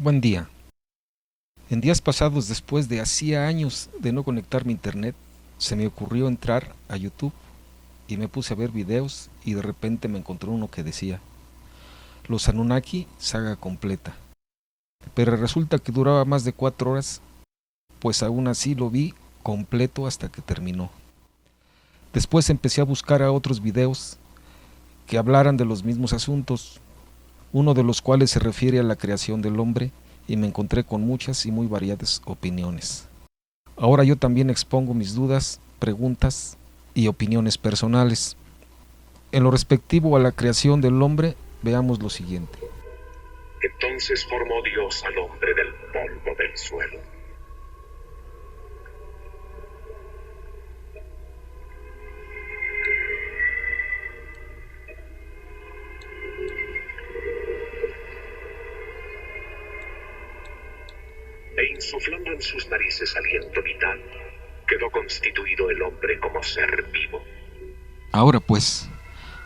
Buen día. En días pasados, después de hacía años de no conectarme a internet, se me ocurrió entrar a YouTube y me puse a ver videos y de repente me encontré uno que decía Los Anunnaki, saga completa. Pero resulta que duraba más de 4 horas, pues aún así lo vi completo hasta que terminó. Después empecé a buscar a otros videos que hablaran de los mismos asuntos, uno de los cuales se refiere a la creación del hombre, y me encontré con muchas y muy variadas opiniones. Ahora yo también expongo mis dudas, preguntas y opiniones personales. En lo respectivo a la creación del hombre, veamos lo siguiente. Entonces formó Dios al hombre del polvo del suelo. E insuflando en sus narices aliento vital, quedó constituido el hombre como ser vivo. Ahora pues,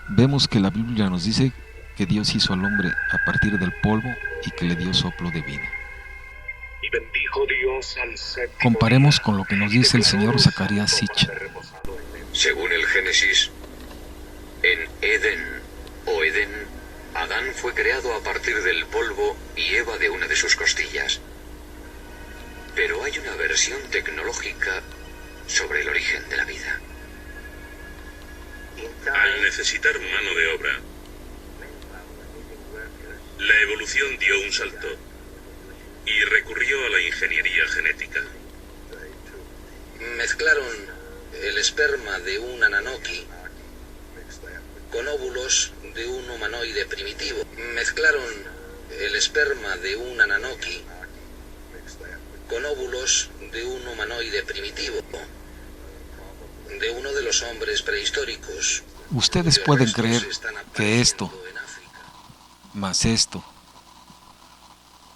vemos que la Biblia nos dice que Dios hizo al hombre a partir del polvo y que le dio soplo de vida. Y bendijo Dios al séptimo Comparemos día, con lo que nos y dice el declaró señor lo Zacarías santo para Sitchin. haber reposado en él. Según el Génesis, en Edén o Edén, Adán fue creado a partir del polvo y Eva de una de sus costillas. Pero hay una versión tecnológica sobre el origen de la vida. Al necesitar mano de obra, la evolución dio un salto y recurrió a la ingeniería genética. Mezclaron el esperma de un Anunnaki con óvulos de un humanoide primitivo. Mezclaron el esperma de un Anunnaki con óvulos de un humanoide primitivo, de uno de los hombres prehistóricos. Ustedes pueden creer que esto, más esto,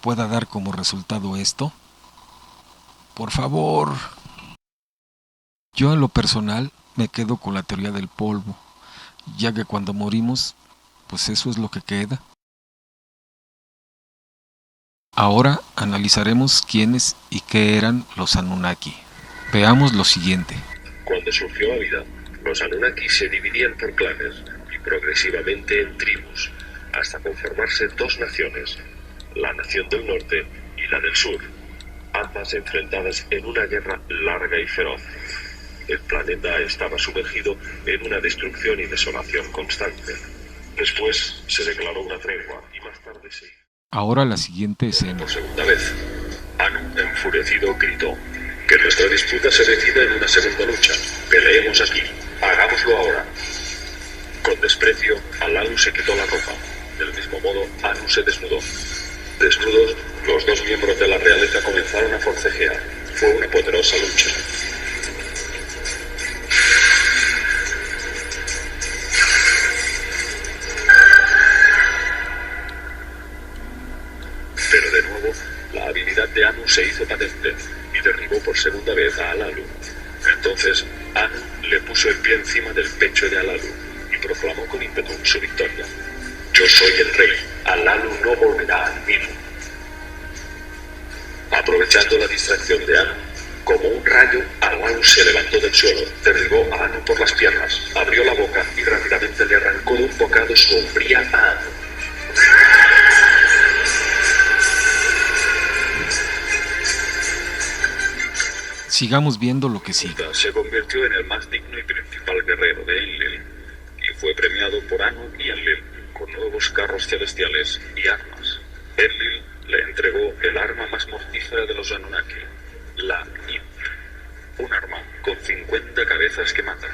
pueda dar como resultado esto. Por favor. Yo en lo personal me quedo con la teoría del polvo, ya que cuando morimos, pues eso es lo que queda. Ahora analizaremos quiénes y qué eran los Anunnaki. Veamos lo siguiente. Cuando surgió la vida, los Anunnaki se dividían por clanes y progresivamente en tribus, hasta conformarse dos naciones, la nación del norte y la del sur, ambas enfrentadas en una guerra larga y feroz. El planeta estaba sumergido en una destrucción y desolación constante. Después se declaró una tregua y más tarde se... Ahora la siguiente escena. Por segunda vez, Anu, enfurecido, gritó: que nuestra disputa se decida en una segunda lucha. Peleemos aquí. Hagámoslo ahora. Con desprecio, Anu se quitó la ropa. Del mismo modo, Anu se desnudó. Desnudos, los dos miembros de la realeza comenzaron a forcejear. Fue una poderosa lucha. Pero de nuevo, la habilidad de Anu se hizo patente y derribó por segunda vez a Alalu. Entonces, Anu le puso el pie encima del pecho de Alalu y proclamó con ímpetu su victoria. Yo soy el rey, Alalu no volverá al mismo. Aprovechando la distracción de Anu, como un rayo, Alalu se levantó del suelo, derribó a Anu por las piernas, abrió la boca y rápidamente le arrancó de un bocado su hombría a Anu. Sigamos viendo lo que sigue. Se convirtió en el más digno y principal guerrero de Enlil y fue premiado por Anu y Enlil con nuevos carros celestiales y armas. Enlil le entregó el arma más mortífera de los Anunnaki, la Ip, un arma con 50 cabezas que mata.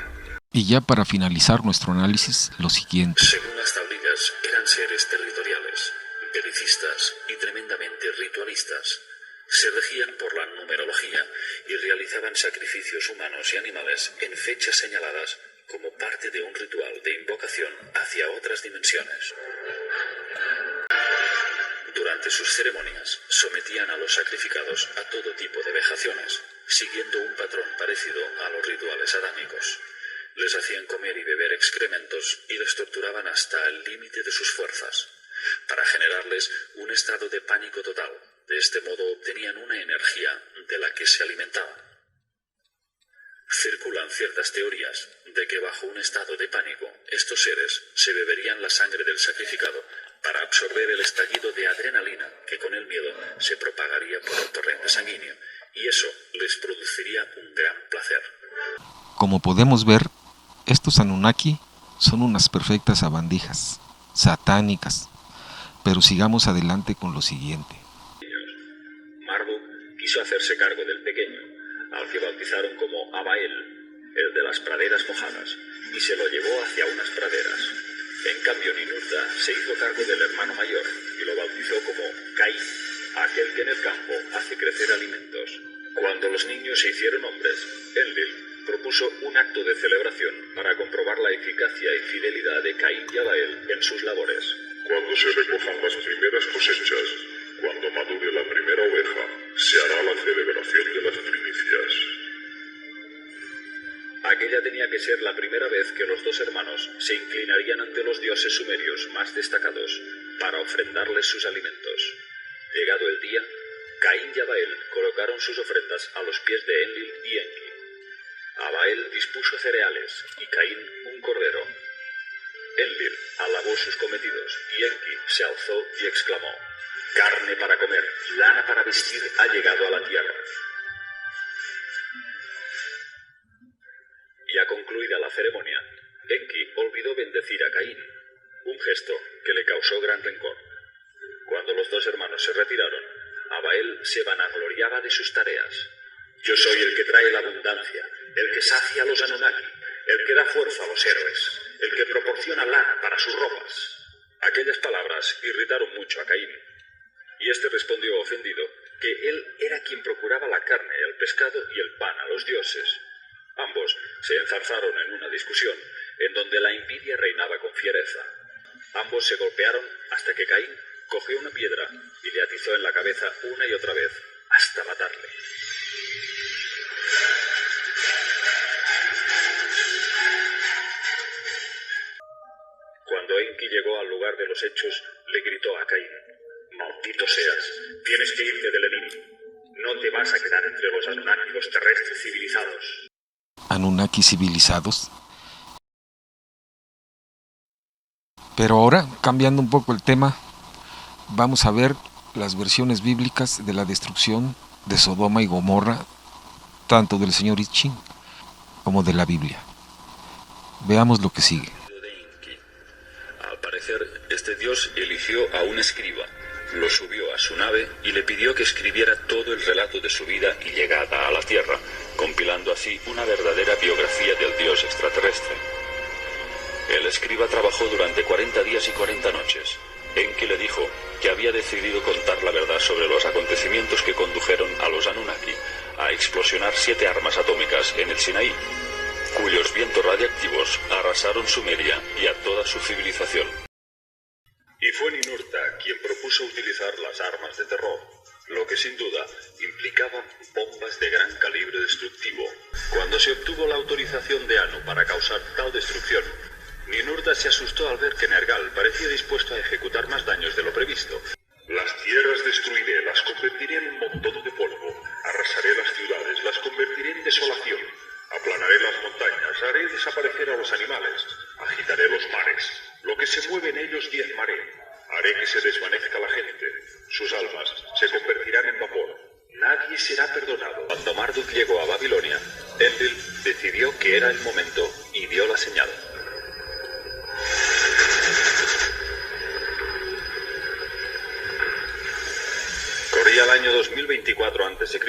Y ya para finalizar nuestro análisis, lo siguiente. Según las tablillas, eran seres territoriales, belicistas y tremendamente ritualistas. Se regían por la numerología y realizaban sacrificios humanos y animales en fechas señaladas como parte de un ritual de invocación hacia otras dimensiones. Durante sus ceremonias, sometían a los sacrificados a todo tipo de vejaciones, siguiendo un patrón parecido a los rituales adámicos. Les hacían comer y beber excrementos y les torturaban hasta el límite de sus fuerzas, para generarles un estado de pánico total, De este modo obtenían una energía de la que se alimentaban. Circulan ciertas teorías de que bajo un estado de pánico, estos seres se beberían la sangre del sacrificado para absorber el estallido de adrenalina que con el miedo se propagaría por el torrente sanguíneo, y eso les produciría un gran placer. Como podemos ver, estos Anunnaki son unas perfectas sabandijas, satánicas. Pero sigamos adelante con lo siguiente. Marduk quiso hacerse cargo del pequeño, al que bautizaron como Abael, el de las praderas mojadas, y se lo llevó hacia unas praderas. En cambio, Ninurta se hizo cargo del hermano mayor y lo bautizó como Caín, aquel que en el campo hace crecer alimentos. Cuando los niños se hicieron hombres, Enlil propuso un acto de celebración para comprobar la eficacia y fidelidad de Caín y Abael en sus labores. Cuando se recojan las primeras cosechas, cuando madure la primera oveja, se hará la celebración de las primicias. Aquella tenía que ser la primera vez que los dos hermanos se inclinarían ante los dioses sumerios más destacados para ofrendarles sus alimentos. Llegado el día, Caín y Abael colocaron sus ofrendas a los pies de Enlil y Enki. Abael dispuso cereales y Caín un cordero. Enlil alabó sus cometidos y Enki se alzó y exclamó: «Carne para comer, lana para vestir ha llegado a la tierra». Ya concluida la ceremonia, Enki olvidó bendecir a Caín, un gesto que le causó gran rencor. Cuando los dos hermanos se retiraron, Abael se vanagloriaba de sus tareas. «Yo soy el que trae la abundancia, el que sacia a los Anunnaki, el que da fuerza a los héroes, el que proporciona lana para sus ropas». Aquellas palabras irritaron mucho a Caín, y este respondió ofendido que él era quien procuraba la carne, el pescado y el pan a los dioses. Ambos se enzarzaron en una discusión, en donde la envidia reinaba con fiereza. Ambos se golpearon hasta que Caín cogió una piedra y le atizó en la cabeza una y otra vez, hasta matarle. Cuando Enki llegó al lugar de los hechos, le gritó a Caín: «Maldito seas, tienes que irte del Elim. No te vas a quedar entre los Anunnaki, los terrestres civilizados». Anunnaki civilizados. Pero ahora, cambiando un poco el tema, vamos a ver las versiones bíblicas de la destrucción de Sodoma y Gomorra, tanto del señor I Ching como de la Biblia. Veamos lo que sigue. Al parecer, este dios eligió a un escriba, lo subió a su nave y le pidió que escribiera todo el relato de su vida y llegada a la Tierra, compilando así una verdadera biografía del dios extraterrestre. El escriba trabajó durante 40 días y 40 noches. Enki le dijo que había decidido contar la verdad sobre los acontecimientos que condujeron a los Anunnaki a explosionar 7 armas atómicas en el Sinaí, cuyos vientos radiactivos arrasaron Sumeria y a toda su civilización. Y fue Ninurta quien propuso utilizar las armas de terror, lo que sin duda implicaba bombas de gran calibre destructivo. Cuando se obtuvo la autorización de Anu para causar tal destrucción, Ninurta se asustó al ver que Nergal parecía dispuesto a ejecutar más daños de lo previsto. Las tierras destruiré, las convertiré en un montón de polvo. Arrasaré las ciudades, las convertiré en desolación. Aplanaré las montañas, haré desaparecer a los animales. Agitaré los mares. Lo que se mueve en ellos diezmaré. Haré que se desvanezca la gente. Sus almas se convertirán en vapor. Nadie será perdonado. Cuando Marduk llegó a Babilonia, Enlil decidió que era el momento y dio la señal. Corría el año 2024 a.C.,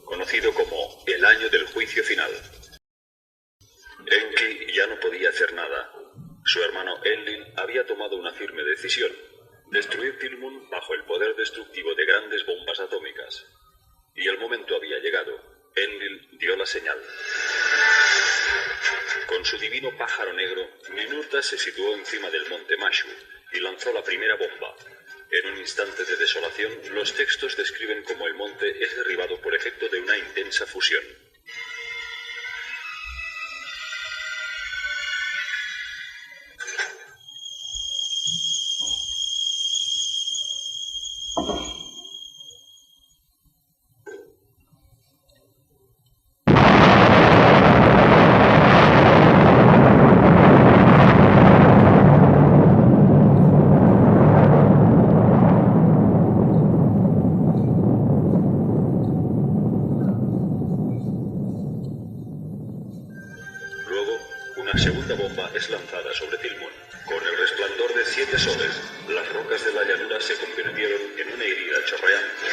conocido como el año del juicio final. Enki ya no podía hacer nada. Su hermano Enlil había tomado una firme decisión: destruir Tilmun bajo el poder destructivo de grandes bombas atómicas. Y el momento había llegado. Enlil dio la señal. Con su divino pájaro negro, Ninurta se situó encima del monte Mashu y lanzó la primera bomba. En un instante de desolación, los textos describen cómo el monte es derribado por efecto de una intensa fusión. una segunda bomba es lanzada sobre Tilmón. Con el resplandor de 7 soles, las rocas de la llanura se convirtieron en una herida chorreante.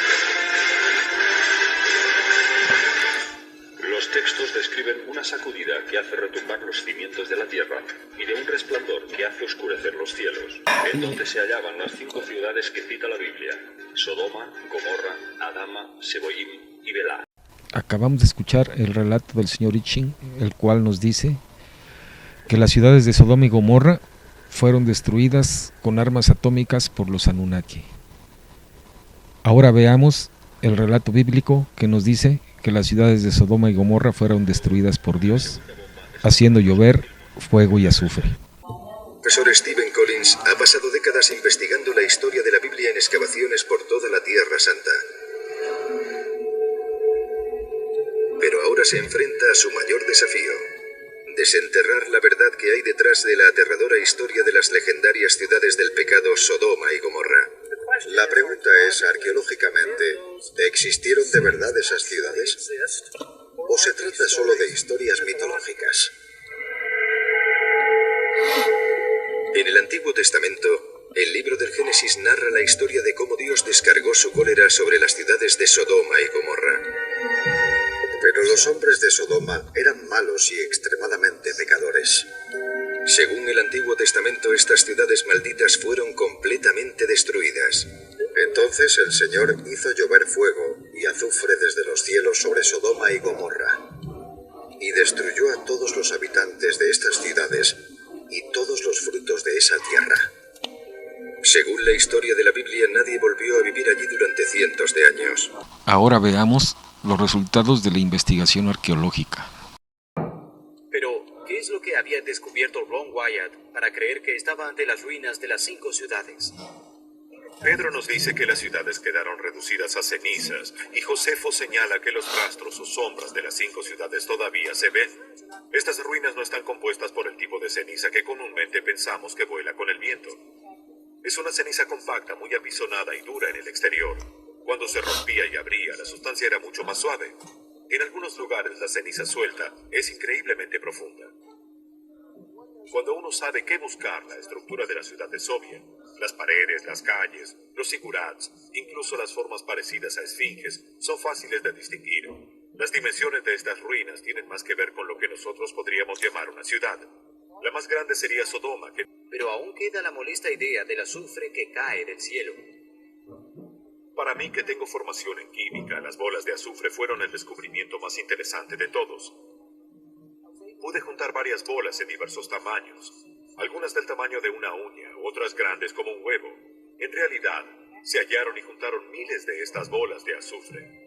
Los textos describen una sacudida que hace retumbar los cimientos de la tierra y de un resplandor que hace oscurecer los cielos, en donde se hallaban las 5 ciudades que cita la Biblia: Sodoma, Gomorra, Adama, Seboim y Belá. Acabamos de escuchar el relato del señor Itchin, el cual nos dice que las ciudades de Sodoma y Gomorra fueron destruidas con armas atómicas por los Anunnaki. Ahora veamos el relato bíblico que nos dice que las ciudades de Sodoma y Gomorra fueron destruidas por Dios, haciendo llover fuego y azufre. El profesor Stephen Collins ha pasado décadas investigando la historia de la Biblia en excavaciones por toda la Tierra Santa. Pero ahora se enfrenta a su mayor desafío: desenterrar la verdad que hay detrás de la aterradora historia de las legendarias ciudades del pecado Sodoma y Gomorra. La pregunta es, arqueológicamente, ¿existieron de verdad esas ciudades? ¿O se trata solo de historias mitológicas? En el Antiguo Testamento, el libro del Génesis narra la historia de cómo Dios descargó su cólera sobre las ciudades de Sodoma y Gomorra. Pero los hombres de Sodoma eran malos y extremadamente pecadores. Según el Antiguo Testamento, estas ciudades malditas fueron completamente destruidas. Entonces el Señor hizo llover fuego y azufre desde los cielos sobre Sodoma y Gomorra, y destruyó a todos los habitantes de estas ciudades y todos los frutos de esa tierra. Según la historia de la Biblia, nadie volvió a vivir allí durante cientos de años. Ahora veamos los resultados de la investigación arqueológica. Pero, ¿qué es lo que había descubierto Ron Wyatt para creer que estaba ante las ruinas de las 5 ciudades? Pedro nos dice que las ciudades quedaron reducidas a cenizas, y Josefo señala que los rastros o sombras de las 5 ciudades todavía se ven. Estas ruinas no están compuestas por el tipo de ceniza que comúnmente pensamos que vuela con el viento. Es una ceniza compacta, muy apisonada y dura en el exterior. Cuando se rompía y abría, la sustancia era mucho más suave. En algunos lugares la ceniza suelta es increíblemente profunda. Cuando uno sabe qué buscar, la estructura de la ciudad es obvia. Las paredes, las calles, los zigurats, incluso las formas parecidas a esfinges, son fáciles de distinguir. Las dimensiones de estas ruinas tienen más que ver con lo que nosotros podríamos llamar una ciudad. La más grande sería Sodoma, Pero aún queda la molesta idea del azufre que cae del cielo. Para mí, que tengo formación en química, las bolas de azufre fueron el descubrimiento más interesante de todos. Pude juntar varias bolas en diversos tamaños, algunas del tamaño de una uña, otras grandes como un huevo. En realidad, se hallaron y juntaron miles de estas bolas de azufre.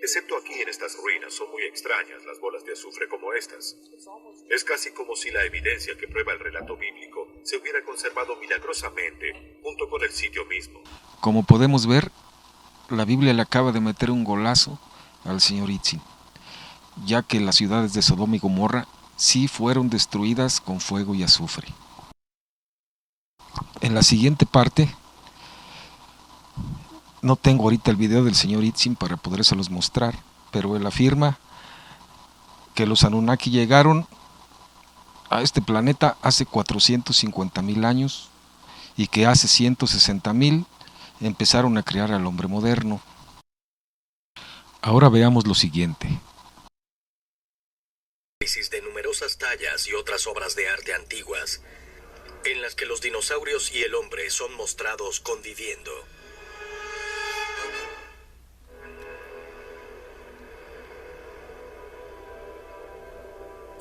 Excepto aquí en estas ruinas, son muy extrañas las bolas de azufre como estas. Es casi como si la evidencia que prueba el relato bíblico se hubiera conservado milagrosamente junto con el sitio mismo. Como podemos ver, la Biblia le acaba de meter un golazo al señor Itchin, ya que las ciudades de Sodoma y Gomorra sí fueron destruidas con fuego y azufre. En la siguiente parte, no tengo ahorita el video del señor Itchin para podérselos mostrar, pero él afirma que los Anunnaki llegaron a este planeta hace 450,000 años y que hace 160,000 empezaron a crear al hombre moderno. Ahora veamos lo siguiente. De numerosas tallas y otras obras de arte antiguas, en las que los dinosaurios y el hombre son mostrados conviviendo.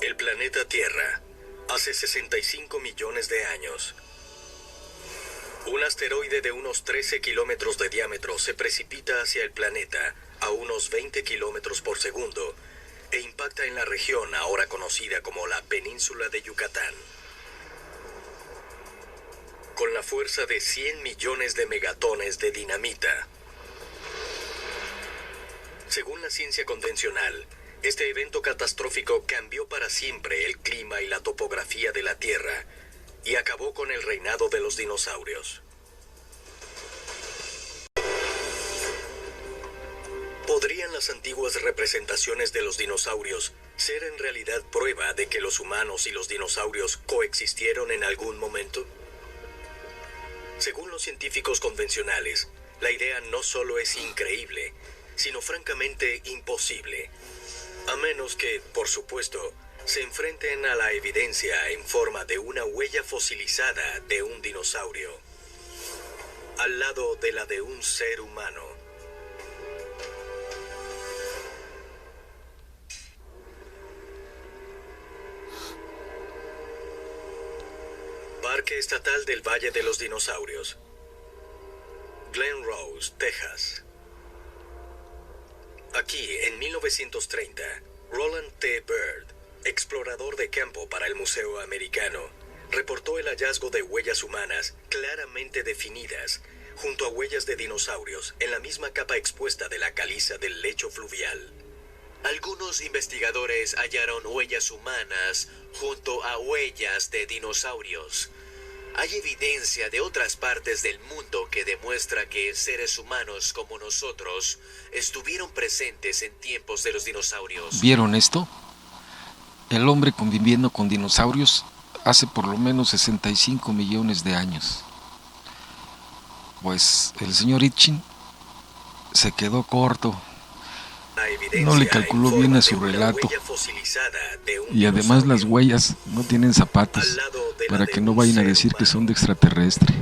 El planeta Tierra, hace 65 millones de años. Un asteroide de unos 13 kilómetros de diámetro se precipita hacia el planeta a unos 20 kilómetros por segundo e impacta en la región ahora conocida como la península de Yucatán. Con la fuerza de 100 millones de megatones de dinamita. Según la ciencia convencional, este evento catastrófico cambió para siempre el clima y la topografía de la Tierra y acabó con el reinado de los dinosaurios. ¿Podrían las antiguas representaciones de los dinosaurios ¿Ser en realidad prueba de que los humanos y los dinosaurios coexistieron en algún momento? Según los científicos convencionales, la idea no solo es increíble, sino francamente imposible. A menos que, por supuesto, se enfrenten a la evidencia en forma de una huella fosilizada de un dinosaurio, al lado de la de un ser humano. Parque Estatal del Valle de los Dinosaurios, Glen Rose, Texas. Aquí, en 1930, Roland T. Byrd, explorador de campo para el Museo Americano, reportó el hallazgo de huellas humanas claramente definidas junto a huellas de dinosaurios en la misma capa expuesta de la caliza del lecho fluvial. Algunos investigadores hallaron huellas humanas junto a huellas de dinosaurios. Hay evidencia de otras partes del mundo que demuestra que seres humanos como nosotros estuvieron presentes en tiempos de los dinosaurios. ¿Vieron esto? El hombre conviviendo con dinosaurios hace por lo menos 65 millones de años. Pues el señor Itchin se quedó corto. No le calculó bien a su relato. Y además las huellas no tienen zapatos, para que no vayan a decir que son de extraterrestre.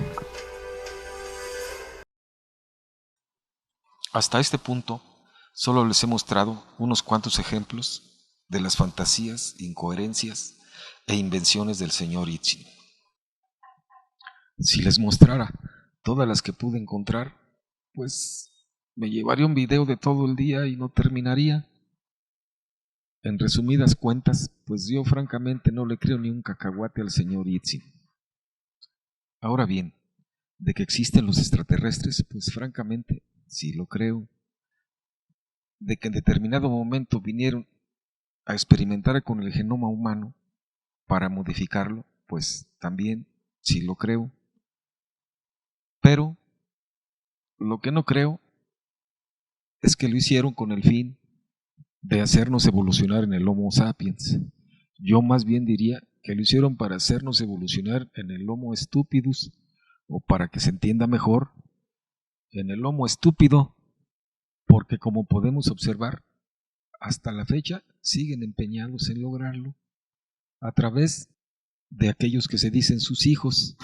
Hasta este punto, solo les he mostrado unos cuantos ejemplos de las fantasías, incoherencias e invenciones del señor Itchin. Si les mostrara todas las que pude encontrar, pues me llevaría un video de todo el día y no terminaría. En resumidas cuentas, pues yo francamente no le creo ni un cacahuate al señor Itchin. Ahora bien, de que existen los extraterrestres, pues francamente sí lo creo. De que en determinado momento vinieron a experimentar con el genoma humano para modificarlo, pues también sí lo creo. Pero lo que no creo es que lo hicieron con el fin de hacernos evolucionar en el Homo sapiens. Yo más bien diría que lo hicieron para hacernos evolucionar en el Homo stupidus, o para que se entienda mejor, en el Homo estúpido, porque como podemos observar, hasta la fecha siguen empeñados en lograrlo, a través de aquellos que se dicen sus hijos,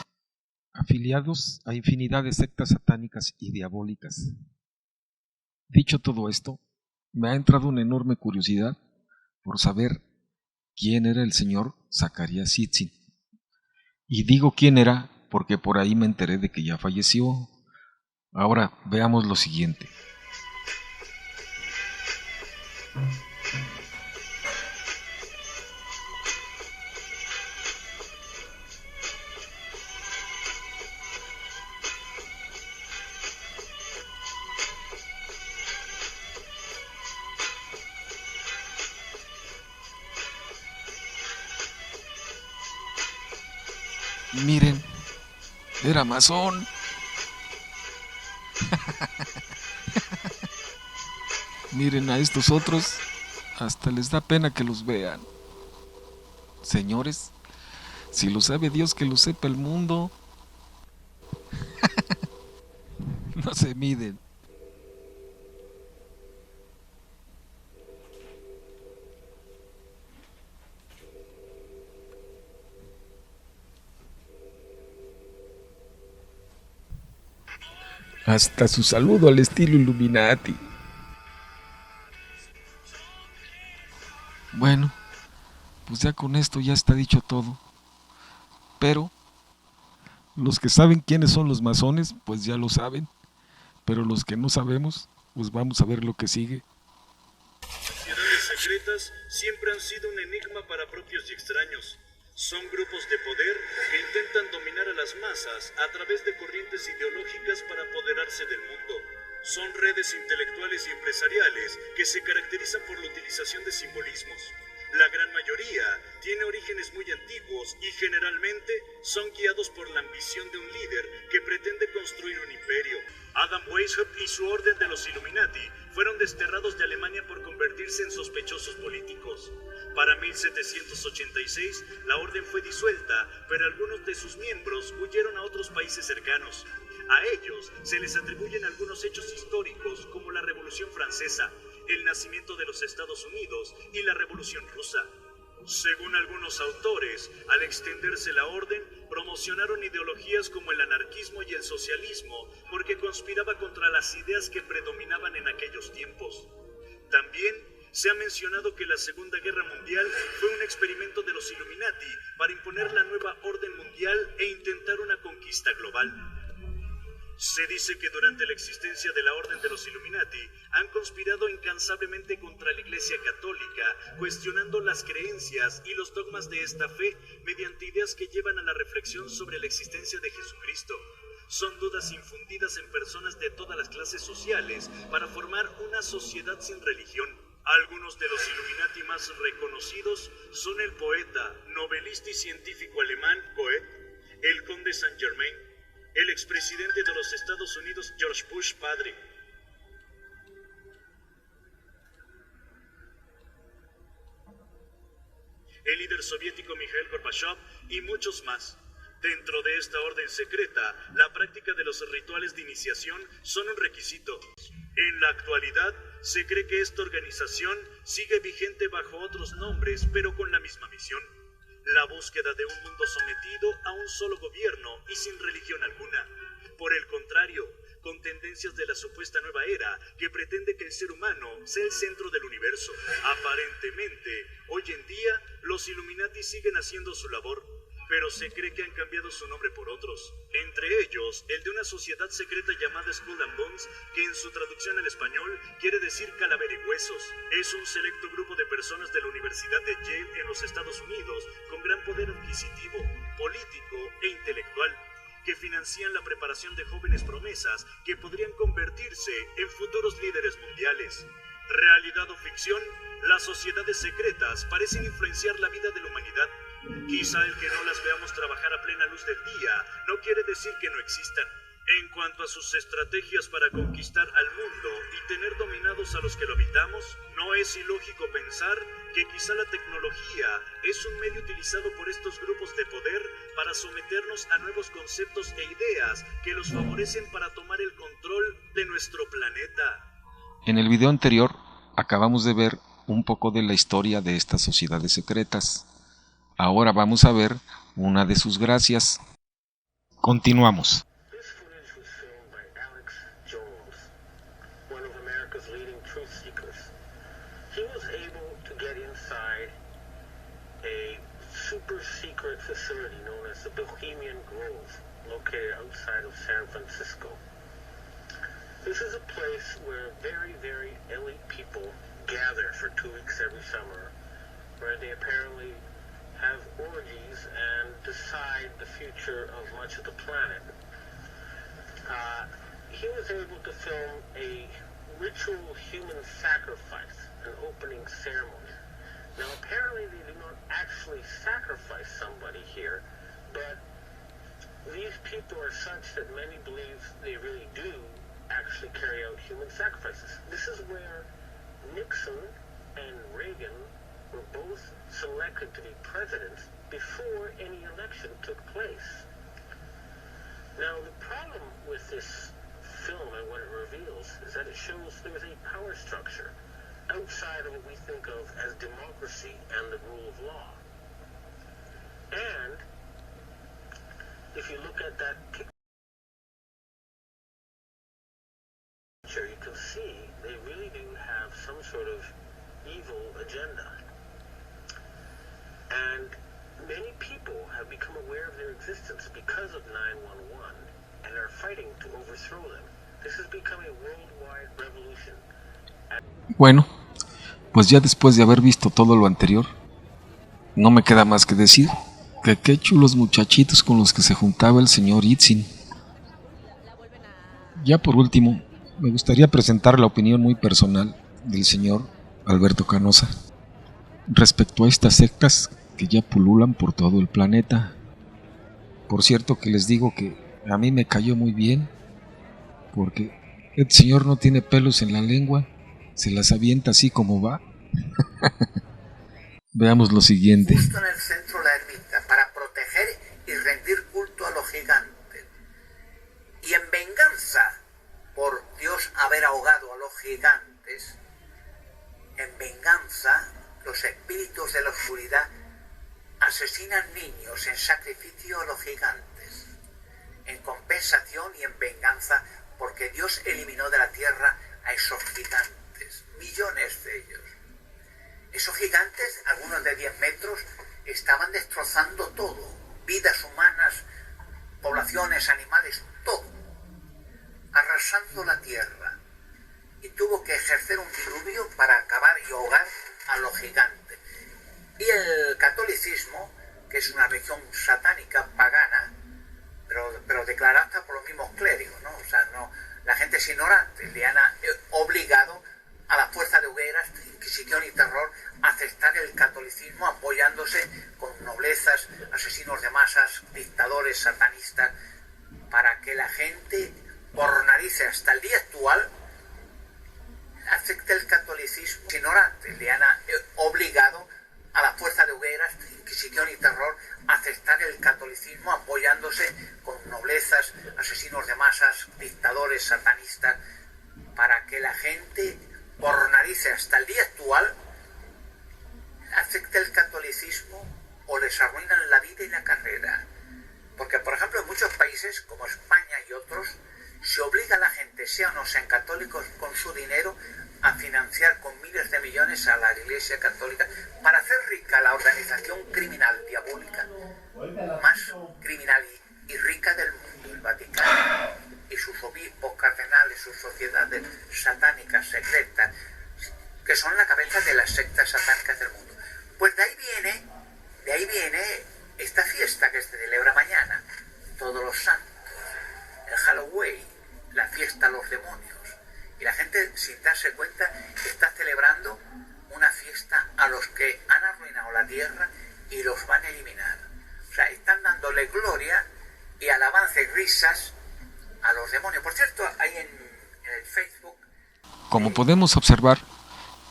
afiliados a infinidad de sectas satánicas y diabólicas. Dicho todo esto, me ha entrado una enorme curiosidad por saber quién era el señor Zacarías Sitchin. Y digo quién era porque por ahí me enteré de que ya falleció. Ahora veamos lo siguiente. Miren, era masón. Miren a estos otros, hasta les da pena que los vean. Señores, si lo sabe Dios, que lo sepa el mundo. No se miden. Hasta su saludo al estilo Illuminati. Bueno, pues ya con esto ya está dicho todo. Pero los que saben quiénes son los masones, pues ya lo saben. Pero los que no sabemos, pues vamos a ver lo que sigue. Sociedades secretas siempre han sido un enigma para propios y extraños. Son grupos de poder que intentan dominar a las masas a través de corrientes ideológicas para apoderarse del mundo. Son redes intelectuales y empresariales que se caracterizan por la utilización de simbolismos. La gran mayoría tiene orígenes muy antiguos y generalmente son guiados por la ambición de un líder que pretende construir un imperio. Adam Weishaupt y su orden de los Illuminati fueron desterrados de Alemania por convertirse en sospechosos políticos. Para 1786, la orden fue disuelta, pero algunos de sus miembros huyeron a otros países cercanos. A ellos se les atribuyen algunos hechos históricos como la Revolución Francesa, el nacimiento de los Estados Unidos y la Revolución Rusa. Según algunos autores, al extenderse la orden, promocionaron ideologías como el anarquismo y el socialismo porque conspiraba contra las ideas que predominaban en aquellos tiempos. También se ha mencionado que la Segunda Guerra Mundial fue un experimento de los Illuminati para imponer la nueva orden mundial e intentar una conquista global. Se dice que durante la existencia de la Orden de los Illuminati han conspirado incansablemente contra la Iglesia Católica, cuestionando las creencias y los dogmas de esta fe mediante ideas que llevan a la reflexión sobre la existencia de Jesucristo. Son dudas infundidas en personas de todas las clases sociales para formar una sociedad sin religión. Algunos de los Illuminati más reconocidos son el poeta, novelista y científico alemán Goethe, el conde Saint-Germain, el expresidente de los Estados Unidos George Bush padre, el líder soviético Mikhail Gorbachev y muchos más. Dentro de esta orden secreta, la práctica de los rituales de iniciación son un requisito. En la actualidad, se cree que esta organización sigue vigente bajo otros nombres, pero con la misma misión: la búsqueda de un mundo sometido a un solo gobierno y sin religión alguna. Por el contrario, con tendencias de la supuesta nueva era que pretende que el ser humano sea el centro del universo. Aparentemente, hoy en día, los Illuminati siguen haciendo su labor, pero se cree que han cambiado su nombre por otros, entre ellos el de una sociedad secreta llamada Skull and Bones, que en su traducción al español quiere decir calavera y huesos. Es un selecto grupo de personas de la Universidad de Yale en los Estados Unidos con gran poder adquisitivo, político e intelectual, que financian la preparación de jóvenes promesas que podrían convertirse en futuros líderes mundiales. Realidad o ficción, las sociedades secretas parecen influenciar la vida de la humanidad. Quizá el que no las veamos trabajar a plena luz del día no quiere decir que no existan. En cuanto a sus estrategias para conquistar al mundo y tener dominados a los que lo habitamos, no es ilógico pensar que quizá la tecnología es un medio utilizado por estos grupos de poder para someternos a nuevos conceptos e ideas que los favorecen para tomar el control de nuestro planeta. En el video anterior acabamos de ver un poco de la historia de estas sociedades secretas. Ahora vamos a ver una de sus gracias. Continuamos. He was able to get inside a super secret facility known as the Bohemian Grove, located outside of San Francisco. This is a place where very, very elite people gather for 2 weeks every summer, where they apparently have orgies and decide the future of much of the planet. He was able to film a ritual human sacrifice, an opening ceremony. Now apparently they do not actually sacrifice somebody here, but these people are such that many believe they really do actually carry out human sacrifices. This is where Nixon and Reagan were both selected to be presidents before any election took place. Now the problem with this film and what it reveals is that it shows there is a power structure outside of what we think of as democracy and the rule of law. And if you look at that picture, you can see they really do have some sort of evil agenda. And many people have become aware of their existence because of 911 and are fighting to overthrow them. This has become a worldwide revolution. Bueno, pues ya después de haber visto todo lo anterior, no me queda más que decir que qué chulos muchachitos con los que se juntaba el señor Itzin. Ya por último, me gustaría presentar la opinión muy personal del señor Alberto Canosa respecto a estas sectas que ya pululan por todo el planeta. Por cierto que les digo que a mí me cayó muy bien, porque el señor no tiene pelos en la lengua, se las avienta así como va. Veamos lo siguiente. Justo en el centro de la ermita, para proteger y rendir culto a los gigantes. Y en venganza por Dios haber ahogado a los gigantes, en venganza los espíritus de la oscuridad asesinan niños en sacrificio a los gigantes, en compensación y en venganza porque Dios eliminó de la tierra a esos gigantes, millones de ellos. Esos gigantes, algunos de 10 metros, estaban destrozando todo, vidas humanas, poblaciones, animales, todo, arrasando la tierra. Y tuvo que ejercer un diluvio para acabar y ahogar a los gigantes. Y el catolicismo, que es una religión satánica, pagana, pero declarada por los mismos clérigos, ¿no? O sea, no, la gente es ignorante, le han obligado a la fuerza de hogueras, inquisición y terror a aceptar el catolicismo, apoyándose con noblezas, asesinos de masas, dictadores, satanistas, para que la gente, por narices hasta el día actual, acepte el catolicismo. Ignorante, le han obligado a la fuerza de hogueras, inquisición y terror a aceptar el catolicismo, apoyándose con noblezas, asesinos de masas, dictadores, satanistas, para que la gente, por narices hasta el día actual, acepte el catolicismo o les arruinan la vida y la carrera. Porque, por ejemplo, en muchos países, como España y otros, se obliga a la gente, sean o no sean católicos, con su dinero, a financiar con miles de millones a la Iglesia Católica para hacer rica la organización criminal diabólica más criminal y rica del mundo, el Vaticano y sus obispos, cardenales, sus sociedades satánicas secretas, que son la cabeza de las sectas satánicas del mundo. Pues de ahí viene esta fiesta que se celebra mañana, Todos los Santos, el Halloween, la fiesta a los demonios. Y la gente, sin darse cuenta, está celebrando una fiesta a los que han arruinado la tierra y los van a eliminar. O sea, están dándole gloria y alabanza y risas a los demonios. Por cierto, ahí en el Facebook... Como podemos observar,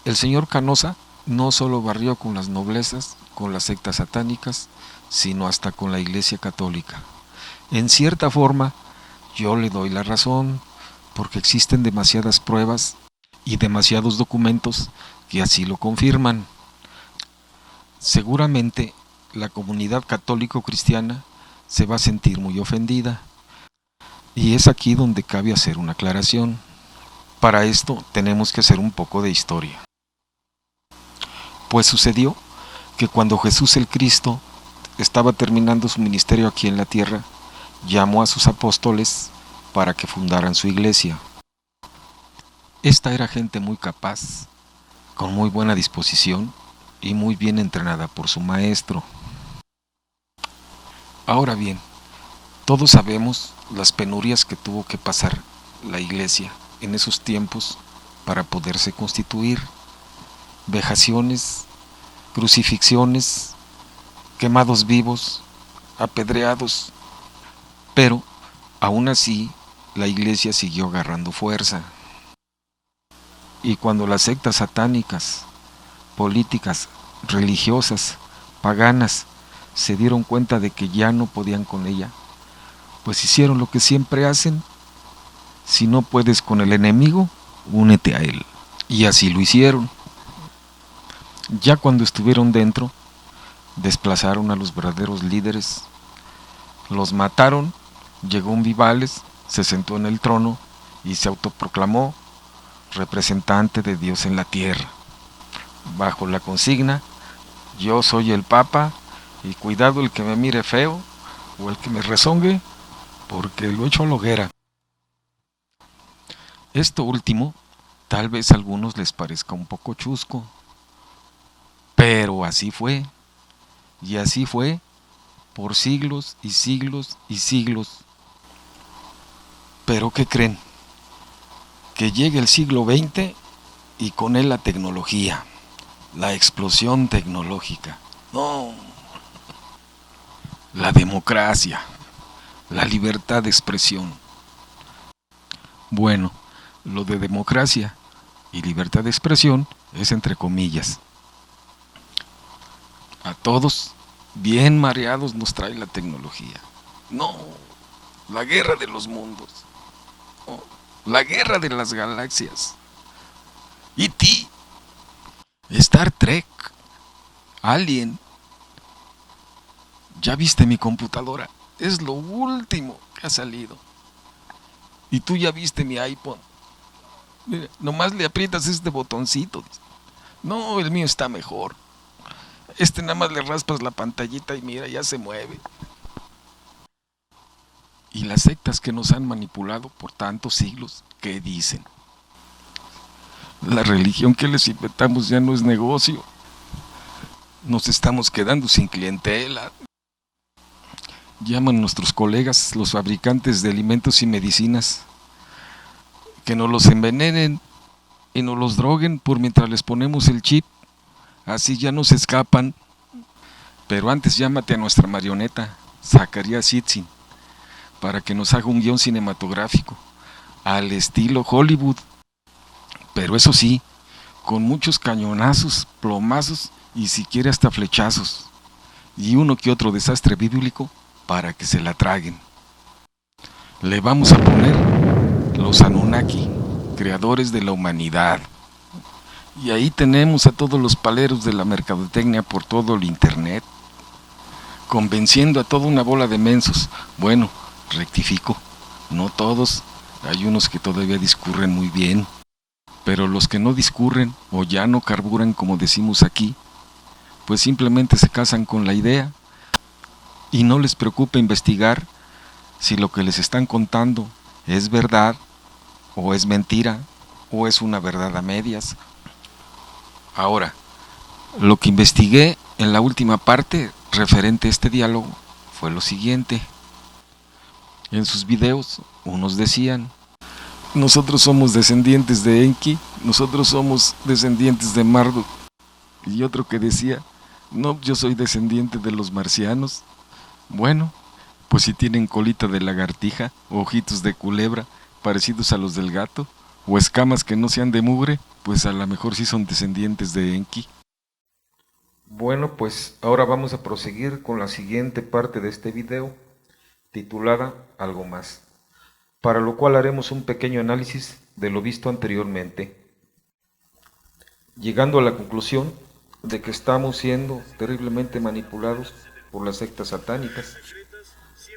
el señor Canosa no solo barrió con las noblezas, con las sectas satánicas, sino hasta con la Iglesia Católica. En cierta forma, yo le doy la razón, porque existen demasiadas pruebas y demasiados documentos que así lo confirman. Seguramente la comunidad católico-cristiana se va a sentir muy ofendida, y es aquí donde cabe hacer una aclaración. Para esto tenemos que hacer un poco de historia. Pues sucedió que cuando Jesús el Cristo estaba terminando su ministerio aquí en la tierra, llamó a sus apóstoles para que fundaran su iglesia. Esta era gente muy capaz, con muy buena disposición y muy bien entrenada por su maestro. Ahora bien, todos sabemos las penurias que tuvo que pasar la iglesia en esos tiempos para poderse constituir. Vejaciones, crucifixiones, quemados vivos, apedreados, pero aún así la iglesia siguió agarrando fuerza. Y cuando las sectas satánicas, políticas, religiosas, paganas, se dieron cuenta de que ya no podían con ella, pues hicieron lo que siempre hacen: si no puedes con el enemigo, únete a él. Y así lo hicieron. Ya cuando estuvieron dentro, desplazaron a los verdaderos líderes, los mataron. Llegó un Vivales, se sentó en el trono y se autoproclamó representante de Dios en la tierra, bajo la consigna: yo soy el Papa y cuidado el que me mire feo o el que me rezongue, porque lo echo a la hoguera. Esto último tal vez a algunos les parezca un poco chusco, pero así fue, y así fue por siglos y siglos y siglos. Pero ¿qué creen? Que llegue el siglo XX y con él la tecnología, la explosión tecnológica. No, la democracia, la libertad de expresión. Bueno, lo de democracia y libertad de expresión es entre comillas. A todos, bien mareados, nos trae la tecnología. No, la guerra de los mundos. Oh, la guerra de las galaxias. E.T., Star Trek, Alien. ¿Ya viste mi computadora? Es lo último que ha salido. Y tú ya viste mi iPod. Mira, nomás le aprietas este botoncito. No, el mío está mejor. Nada más le raspas la pantallita y mira, ya se mueve. Y las sectas que nos han manipulado por tantos siglos, ¿qué dicen? La religión que les inventamos ya no es negocio. Nos estamos quedando sin clientela. Llaman nuestros colegas, los fabricantes de alimentos y medicinas, que nos los envenenen y nos los droguen por mientras les ponemos el chip. Así ya no se escapan. Pero antes llámate a nuestra marioneta, Zacarías Sitchin, para que nos haga un guión cinematográfico, al estilo Hollywood. Pero eso sí, con muchos cañonazos, plomazos y siquiera hasta flechazos. Y uno que otro desastre bíblico para que se la traguen. Le vamos a poner los Anunnaki, creadores de la humanidad. Y ahí tenemos a todos los paleros de la mercadotecnia por todo el internet, convenciendo a toda una bola de mensos. Bueno, rectifico, no todos, hay unos que todavía discurren muy bien, pero los que no discurren o ya no carburan, como decimos aquí, pues simplemente se casan con la idea y no les preocupa investigar si lo que les están contando es verdad o es mentira o es una verdad a medias. Ahora, lo que investigué en la última parte referente a este diálogo fue lo siguiente. En sus videos, unos decían: nosotros somos descendientes de Enki, nosotros somos descendientes de Marduk. Y otro que decía: no, yo soy descendiente de los marcianos. Bueno, pues si tienen colita de lagartija, ojitos de culebra, parecidos a los del gato, o escamas que no sean de mugre, pues a lo mejor sí son descendientes de Enki. Bueno, pues ahora vamos a proseguir con la siguiente parte de este video, titulada Algo más, para lo cual haremos un pequeño análisis de lo visto anteriormente, llegando a la conclusión de que estamos siendo terriblemente manipulados por las sectas satánicas,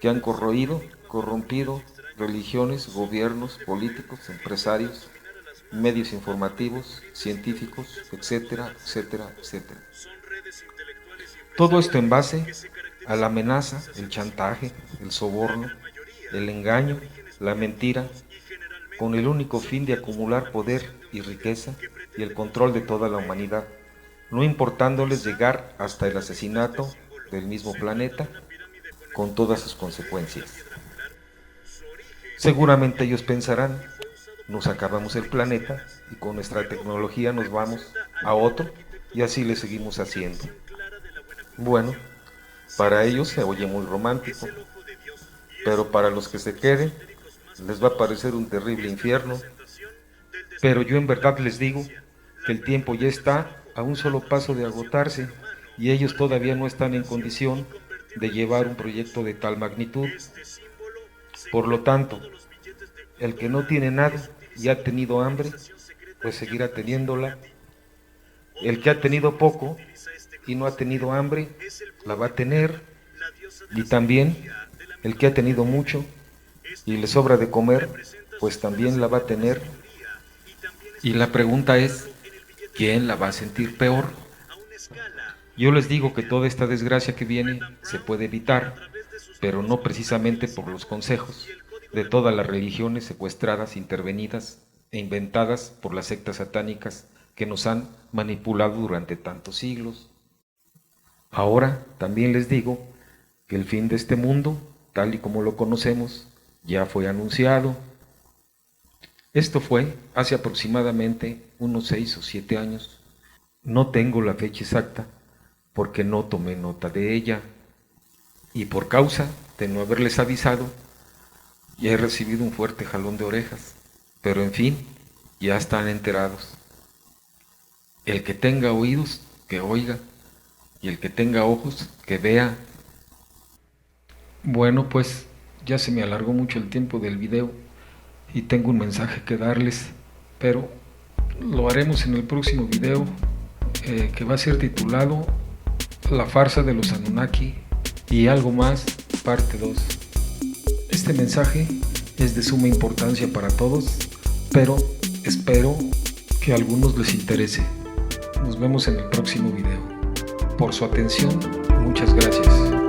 que han corrompido religiones, gobiernos, políticos, empresarios, medios informativos, científicos, etcétera, etcétera, etcétera. Todo esto en base a la amenaza, el chantaje, el soborno, el engaño, la mentira, con el único fin de acumular poder y riqueza y el control de toda la humanidad, no importándoles llegar hasta el asesinato del mismo planeta, con todas sus consecuencias. Seguramente ellos pensarán: nos acabamos el planeta y con nuestra tecnología nos vamos a otro y así le seguimos haciendo. Bueno, para ellos se oye muy romántico, pero para los que se queden les va a parecer un terrible infierno. Pero yo en verdad les digo que el tiempo ya está a un solo paso de agotarse y ellos todavía no están en condición de llevar un proyecto de tal magnitud. Por lo tanto, el que no tiene nada y ha tenido hambre, pues seguirá teniéndola. El que ha tenido poco y no ha tenido hambre, la va a tener. Y también el que ha tenido mucho y le sobra de comer, pues también la va a tener. Y la pregunta es: ¿quién la va a sentir peor? Yo les digo que toda esta desgracia que viene se puede evitar, pero no precisamente por los consejos de todas las religiones secuestradas, intervenidas e inventadas por las sectas satánicas que nos han manipulado durante tantos siglos. Ahora también les digo que el fin de este mundo, tal y como lo conocemos, ya fue anunciado. Esto fue hace aproximadamente unos 6 o 7 años. No tengo la fecha exacta porque no tomé nota de ella, y por causa de no haberles avisado, ya he recibido un fuerte jalón de orejas, pero en fin, ya están enterados. El que tenga oídos, que oiga, y el que tenga ojos, que vea. Bueno, pues ya se me alargó mucho el tiempo del video y tengo un mensaje que darles, pero lo haremos en el próximo video, que va a ser titulado La farsa de los Anunnaki y algo más, parte 2. Este mensaje es de suma importancia para todos, pero espero que a algunos les interese. Nos vemos en el próximo video. Por su atención, muchas gracias.